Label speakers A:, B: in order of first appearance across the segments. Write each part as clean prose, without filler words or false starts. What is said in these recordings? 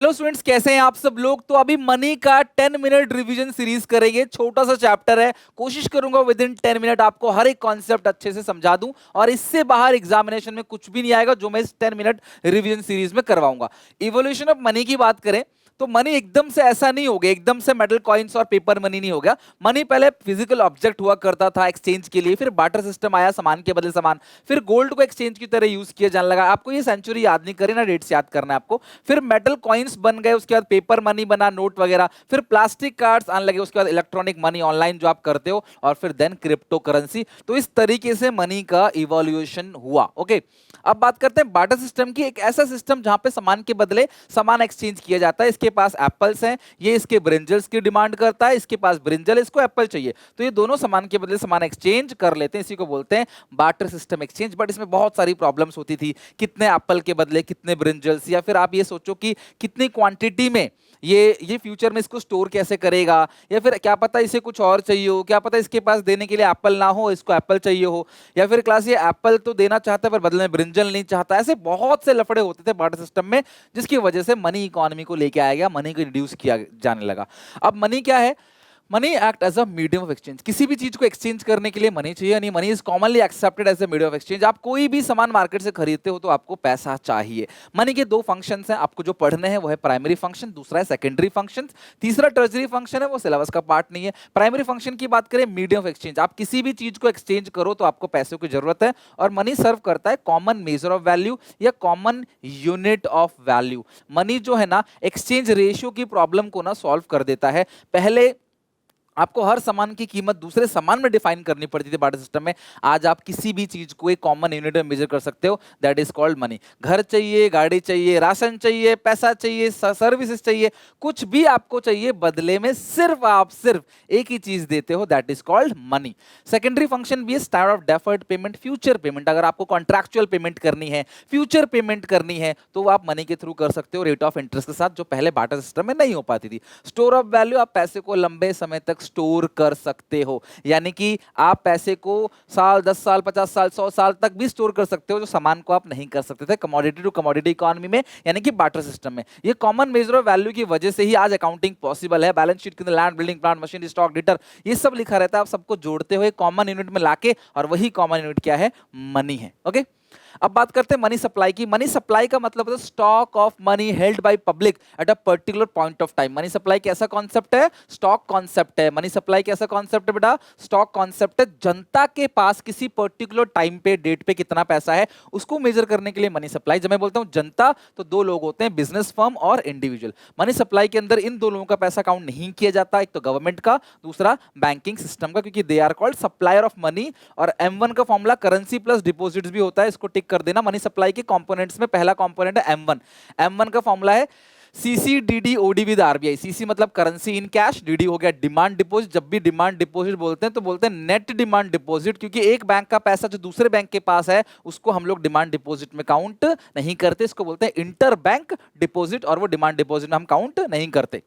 A: Hello students, कैसे हैं आप सब लोग। तो अभी मनी का 10 मिनट रिवीजन सीरीज करेंगे। छोटा सा चैप्टर है, कोशिश करूंगा विद इन 10 मिनट आपको हर एक कॉन्सेप्ट अच्छे से समझा दूं और इससे बाहर एग्जामिनेशन में कुछ भी नहीं आएगा जो मैं इस 10 मिनट रिवीजन सीरीज में करवाऊंगा। इवोल्यूशन ऑफ मनी की बात करें तो मनी एकदम से ऐसा नहीं हो गया, एकदम से मेटल कॉइन्स और पेपर मनी नहीं हो गया। मनी पहले फिजिकल ऑब्जेक्ट हुआ करता था एक्सचेंज के लिए, फिर बार्टर सिस्टम आया, सामान के बदले सामान, फिर गोल्ड को एक्सचेंज की तरह यूज किया जाने लगा। आपको ये सेंचुरी याद नहीं करी ना, डेट्स याद करना है आपको। फिर मेटल कॉइन्स बन गए, उसके बाद पेपर मनी बना, नोट वगैरह, फिर प्लास्टिक कार्ड्स आने लगे, उसके बाद इलेक्ट्रॉनिक मनी ऑनलाइन जो आप करते हो, और फिर देन क्रिप्टो करेंसी। तो इस तरीके से मनी का इवोल्यूशन हुआ। ओके, अब बात करते हैं बार्टर सिस्टम की। एक ऐसा सिस्टम जहां पे सामान के बदले सामान एक्सचेंज किया जाता है। इसके पास एप्पल्स हैं, ये इसके ब्रिंजल्स की डिमांड करता है, इसके पास ब्रिंजल, इसको एप्पल चाहिए, तो ये दोनों सामान के बदले सामान एक्सचेंज कर लेते हैं। इसी को बोलते हैं बार्टर सिस्टम एक्सचेंज। बट इसमें बहुत सारी प्रॉब्लम्स होती थी, कितने एप्पल के बदले कितने ब्रिंजल्स, या फिर आप ये सोचो कि कितनी क्वांटिटी में ये फ्यूचर में इसको स्टोर कैसे करेगा, या फिर क्या पता इसे कुछ और चाहिए हो, क्या पता इसके पास देने के लिए एप्पल ना हो, इसको एप्पल चाहिए हो, या फिर क्लास ये एप्पल तो देना चाहता है पर बदले में ब्रिंजल नहीं चाहता। ऐसे बहुत से लफड़े होते थे बार्टर सिस्टम में, जिसकी वजह से मनी इकोनॉमी को लेके आया गया, मनी को इंट्रोड्यूस किया जाने लगा। अब मनी क्या है? Money act as a medium of exchange. किसी भी चीज को एक्सचेंज करने के लिए मनी चाहिए, यानी money is commonly accepted as a medium of exchange. आप कोई भी सामान मार्केट से खरीदते हो तो आपको पैसा चाहिए। मनी के दो फंक्शंस हैं, आपको जो पढ़ने हैं वो है प्राइमरी फंक्शन, दूसरा है सेकेंडरी फंक्शन, तीसरा टर्जरी फंक्शन है, वो सिलेबस का पार्ट नहीं है। प्राइमरी फंक्शन की बात करें, मीडियम ऑफ एक्सचेंज, आप किसी भी चीज को एक्सचेंज करो तो आपको पैसों की जरूरत है, और मनी सर्व करता है कॉमन मेजर ऑफ वैल्यू या common unit of value. Money जो है ना, एक्सचेंज रेशियो की प्रॉब्लम को ना सॉल्व कर देता है। पहले आपको हर सामान की कीमत दूसरे सामान में डिफाइन करनी पड़ती थी बार्टर सिस्टम में। आज आप किसी भी चीज को एक कॉमन यूनिट में मेजर कर सकते हो, दैट इज कॉल्ड मनी। घर चाहिए, गाड़ी चाहिए, राशन चाहिए, पैसा चाहिए, सर्विसेज चाहिए, कुछ भी आपको चाहिए, बदले में सिर्फ एक ही चीज देते हो, that is called money. Secondary function भी है start of deferred payment, future payment. अगर आपको कॉन्ट्रैक्चुअल पेमेंट करनी है, फ्यूचर पेमेंट करनी है, तो आप मनी के थ्रू कर सकते हो, रेट ऑफ इंटरेस्ट के साथ, जो पहले बार्टर सिस्टम में नहीं हो पाती थी। स्टोर ऑफ वैल्यू, आप पैसे को लंबे समय तक स्टोर कर सकते हो, यानी कि आप पैसे को साल, 10 साल, 50 साल, 100 साल तक भी स्टोर कर सकते हो, जो सामान को आप नहीं कर सकते थे कमोडिटी टू कमोडिटी इकोनॉमी में, यानी कि बार्टर सिस्टम में। ये कॉमन मेजर ऑफ वैल्यू की वजह से ही आज अकाउंटिंग पॉसिबल है। बैलेंस शीट के अंदर land, building, plant, machine, stock, deter, ये सब लिखा रहता है। आप सबको जोड़ते हुए कॉमन यूनिट में लाके, और वही कॉमन यूनिट क्या है? मनी है। ओके, अब बात करते हैं मनी सप्लाई की। मनी सप्लाई का मतलब है stock of money held by public at a particular point of time. Money supply कैसा कॉन्सेप्ट है? स्टॉक कॉन्सेप्ट है। मनी सप्लाई कैसा कॉन्सेप्ट है बेटा? स्टॉक कॉन्सेप्ट है। जनता के पास किसी पर्टिकुलर टाइम पे, डेट पे कितना पैसा है, उसको मेजर करने के लिए मनी सप्लाई। जब मैं बोलता हूं जनता, तो दो लोग होते हैं, बिजनेस फर्म और इंडिविजुअल। मनी सप्लाई के अंदर इन दो लोगों का पैसा काउंट नहीं किया जाता, एक तो गवर्नमेंट का, दूसरा बैंकिंग सिस्टम का, क्योंकि they are called supplier of money. और M1 का फॉर्मूला करेंसी प्लस डिपॉजिट्स भी होता है, इसको टिक कर देना। मनी सप्लाई के कंपोनेंट्स में पहला कंपोनेंट है M1। M1 का फॉर्मूला है CC/DD/OD विद RBI। CC मतलब करेंसी इन कैश, DD हो गया डिमांड डिपॉजिट। जब भी डिमांड डिपॉजिट बोलते हैं तो बोलते हैं नेट डिमांड डिपॉजिट, क्योंकि एक बैंक का पैसा जो दूसरे बैंक के पास है उसको हम लोग डिमांड डिपॉजिट में काउंट नहीं करते, इसको बोलते हैं इंटर बैंक डिपॉजिट, और वो डिमांड डिपॉजिट में हम काउंट नहीं करते।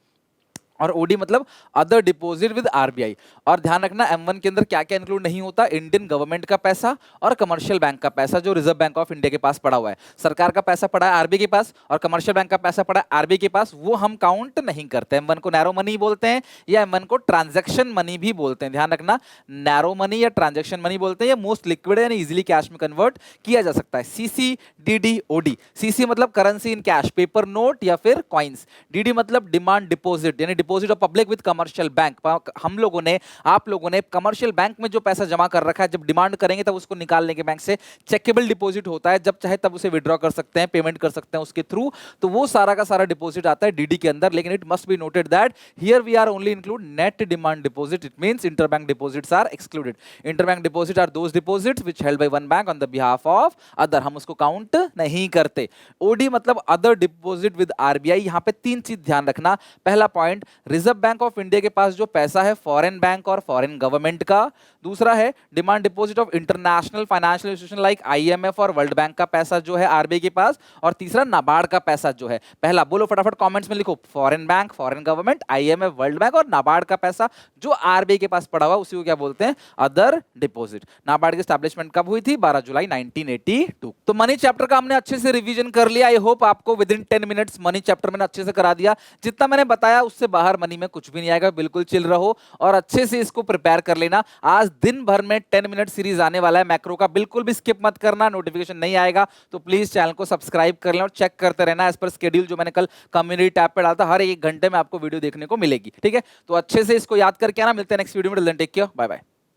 A: और ओडी मतलब अदर डिपॉजिट विद आरबीआई। और ध्यान रखना M1 के अंदर क्या क्या इंक्लूड नहीं होता? इंडियन गवर्नमेंट का पैसा और कमर्शियल बैंक का पैसा जो रिजर्व बैंक ऑफ इंडिया के पास पड़ा हुआ है। सरकार का पैसा पड़ा है आरबीआई के पास, और कमर्शियल बैंक का पैसा पड़ा है आरबीआई के पास, वो हम काउंट नहीं करते। M1 को नैरो मनी बोलते हैं, या M1 को ट्रांजेक्शन मनी भी बोलते हैं। ध्यान रखना, नैरो मनी या ट्रांजेक्शन मनी बोलते हैं, या मोस्ट लिक्विड यानी इजिली कैश में कन्वर्ट किया जा सकता है। CC/DD/OD। CC मतलब currency in cash, paper note या फिर कॉइन्स। DD मतलब डिमांड डिपॉजिट, यानी deposit of public with commercial bank. हम लोगों ने, आप लोगों ने कमर्शियल बैंक में जो पैसा जमा कर रखा है, जब डिमांड करेंगे तब उसको निकाल लेंगे बैंक से। चेकेबल डिपॉजिट होता है, जब चाहे तब उसे विड्रॉ कर सकते हैं, पेमेंट कर सकते हैं उसके थ्रू। तो वो सारा का सारा डिपॉजिट आता है डीडी के अंदर। लेकिन it must be noted that here we are only include net demand deposit, it means interbank deposits are excluded. Interbank deposit are those deposits which held by one bank on the behalf of other, हम उसको count नहीं करते। OD मतलब other deposit with RBI. यहां पे तीन चीज ध्यान रखना। पहला point, reserve bank of India के पास जो पैसा है फॉरेन बैंक और फॉरेन गवर्नमेंट का। दूसरा है demand deposit of international financial institution like IMF और वर्ल्ड बैंक का पैसा जो है आरबीआई के पास। और तीसरा नाबार्ड का पैसा जो है। पहला बोलो फटाफट कमेंट्स में लिखो, foreign bank, foreign government, IMF, world bank और नाबार्ड का पैसा जो आरबीआई के पास पड़ा हुआ उसी को क्या बोलते हैं, अदर डिपॉजिट। नाबार्ड की एस्टैब्लिशमेंट कब हुई थी, 12 जुलाई 1982। तो मनी चैप्टर का हमने अच्छे से रिवीजन कर लिया। आई होप आपको with in 10 minutes money chapter मैंने अच्छे से करा दिया। जितना मैंने बताया उससे बाहर मनी में कुछ भी नहीं आएगा, बिल्कुल चिल रहो और अच्छे से इसको प्रिपेयर कर लेना। आज दिन भर में 10 मिनट सीरीज आने वाला है मैक्रो का, बिल्कुल भी स्किप मत करना। नोटिफिकेशन नहीं आएगा तो प्लीज चैनल को सब्सक्राइब कर लें और चेक करते रहना एज पर शेड्यूल जो मैंने कल कम्युनिटी टैब पे डाला था। हर एक घंटे में आपको वीडियो देखने को मिलेगी, ठीक है। तो अच्छे से इसको याद करके आना। मिलते हैं नेक्स्ट वीडियो में, टेक केयर, बाय बाय।